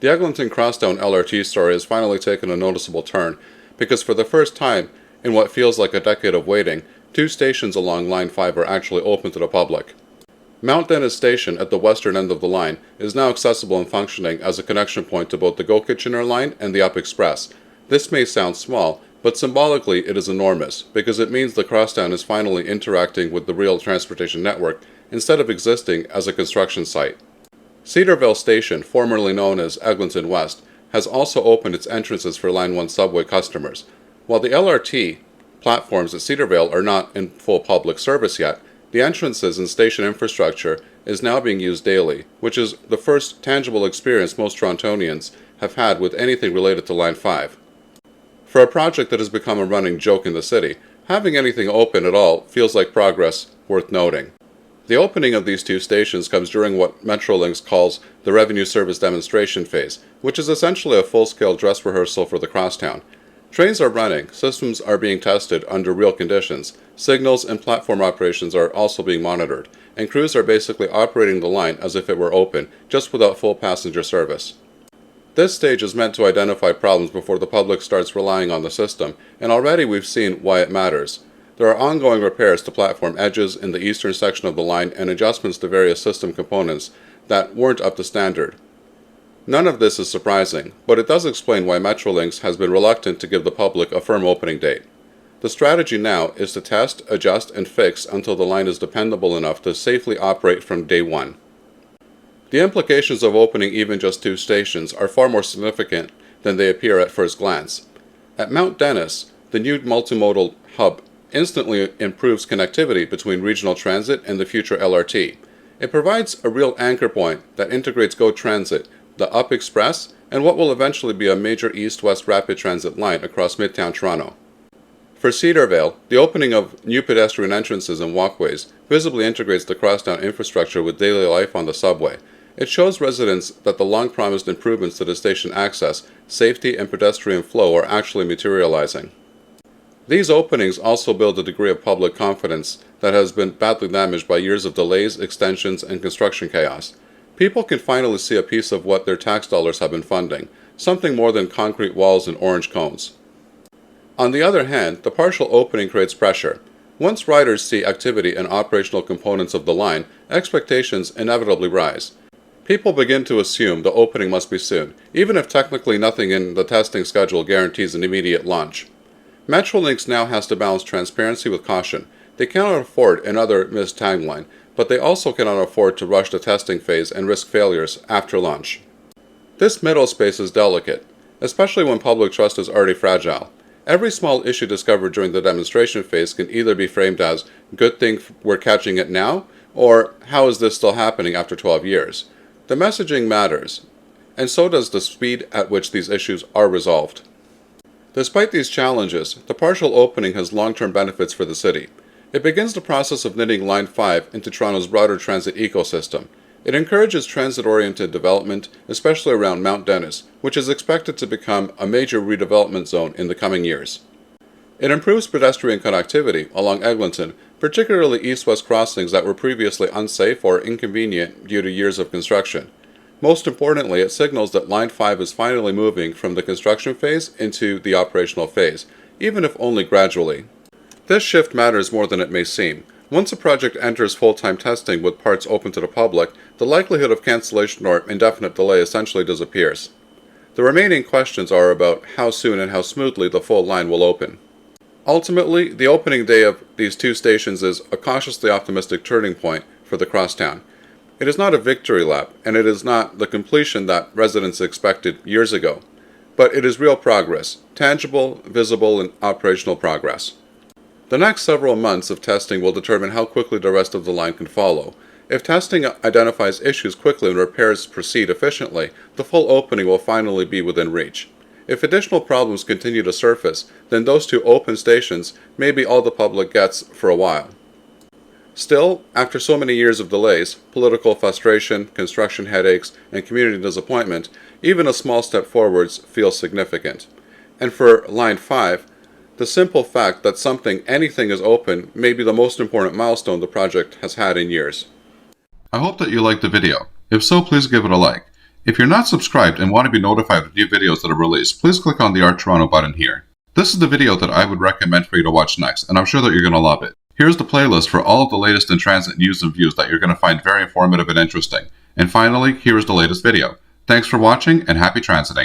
The Eglinton Crosstown LRT story has finally taken a noticeable turn, because for the first time in what feels like a decade of waiting, two stations along Line 5 are actually open to the public. Mount Dennis Station at the western end of the line is now accessible and functioning as a connection point to both the Go Kitchener line and the Up Express. This may sound small, but symbolically it is enormous, because it means the crosstown is finally interacting with the real transportation network instead of existing as a construction site. Cedarvale Station, formerly known as Eglinton West, has also opened its entrances for Line 1 subway customers. While the LRT platforms at Cedarvale are not in full public service yet, the entrances and station infrastructure is now being used daily, which is the first tangible experience most Torontonians have had with anything related to Line 5. For a project that has become a running joke in the city, having anything open at all feels like progress worth noting. The opening of these two stations comes during what Metrolinx calls the Revenue Service Demonstration Phase, which is essentially a full-scale dress rehearsal for the crosstown. Trains are running, systems are being tested under real conditions, signals and platform operations are also being monitored, and crews are basically operating the line as if it were open, just without full passenger service. This stage is meant to identify problems before the public starts relying on the system, and already we've seen why it matters. There are ongoing repairs to platform edges in the eastern section of the line and adjustments to various system components that weren't up to standard. None of this is surprising, but it does explain why Metrolinx has been reluctant to give the public a firm opening date. The strategy now is to test, adjust, and fix until the line is dependable enough to safely operate from day one. The implications of opening even just two stations are far more significant than they appear at first glance. At Mount Dennis, the new multimodal hub instantly improves connectivity between regional transit and the future LRT. It provides a real anchor point that integrates GO Transit, the Up Express, and what will eventually be a major east-west rapid transit line across Midtown Toronto. For Cedarvale, the opening of new pedestrian entrances and walkways visibly integrates the crosstown infrastructure with daily life on the subway. It shows residents that the long-promised improvements to the station access, safety, and pedestrian flow are actually materializing. These openings also build a degree of public confidence that has been badly damaged by years of delays, extensions, and construction chaos. People can finally see a piece of what their tax dollars have been funding, something more than concrete walls and orange cones. On the other hand, the partial opening creates pressure. Once riders see activity and operational components of the line, expectations inevitably rise. People begin to assume the opening must be soon, even if technically nothing in the testing schedule guarantees an immediate launch. Metrolinx now has to balance transparency with caution. They cannot afford another missed tagline, but they also cannot afford to rush the testing phase and risk failures after launch. This middle space is delicate, especially when public trust is already fragile. Every small issue discovered during the demonstration phase can either be framed as, "good thing we're catching it now," or "how is this still happening after 12 years?" The messaging matters, and so does the speed at which these issues are resolved. Despite these challenges, the partial opening has long-term benefits for the city. It begins the process of knitting Line 5 into Toronto's broader transit ecosystem. It encourages transit-oriented development, especially around Mount Dennis, which is expected to become a major redevelopment zone in the coming years. It improves pedestrian connectivity along Eglinton, particularly east-west crossings that were previously unsafe or inconvenient due to years of construction. Most importantly, it signals that Line 5 is finally moving from the construction phase into the operational phase, even if only gradually. This shift matters more than it may seem. Once a project enters full-time testing with parts open to the public, the likelihood of cancellation or indefinite delay essentially disappears. The remaining questions are about how soon and how smoothly the full line will open. Ultimately, the opening day of these two stations is a cautiously optimistic turning point for the crosstown. It is not a victory lap, and it is not the completion that residents expected years ago. But it is real progress, tangible, visible, and operational progress. The next several months of testing will determine how quickly the rest of the line can follow. If testing identifies issues quickly and repairs proceed efficiently, the full opening will finally be within reach. If additional problems continue to surface, then those two open stations may be all the public gets for a while. Still, after so many years of delays, political frustration, construction headaches, and community disappointment, even a small step forwards feels significant. And for Line 5, the simple fact that anything is open may be the most important milestone the project has had in years. I hope that you liked the video. If so, please give it a like. If you're not subscribed and want to be notified of new videos that are released, please click on the Art Toronto button here. This is the video that I would recommend for you to watch next, and I'm sure that you're going to love it. Here's the playlist for all of the latest in transit news and views that you're going to find very informative and interesting. And finally, here is the latest video. Thanks for watching and happy transiting.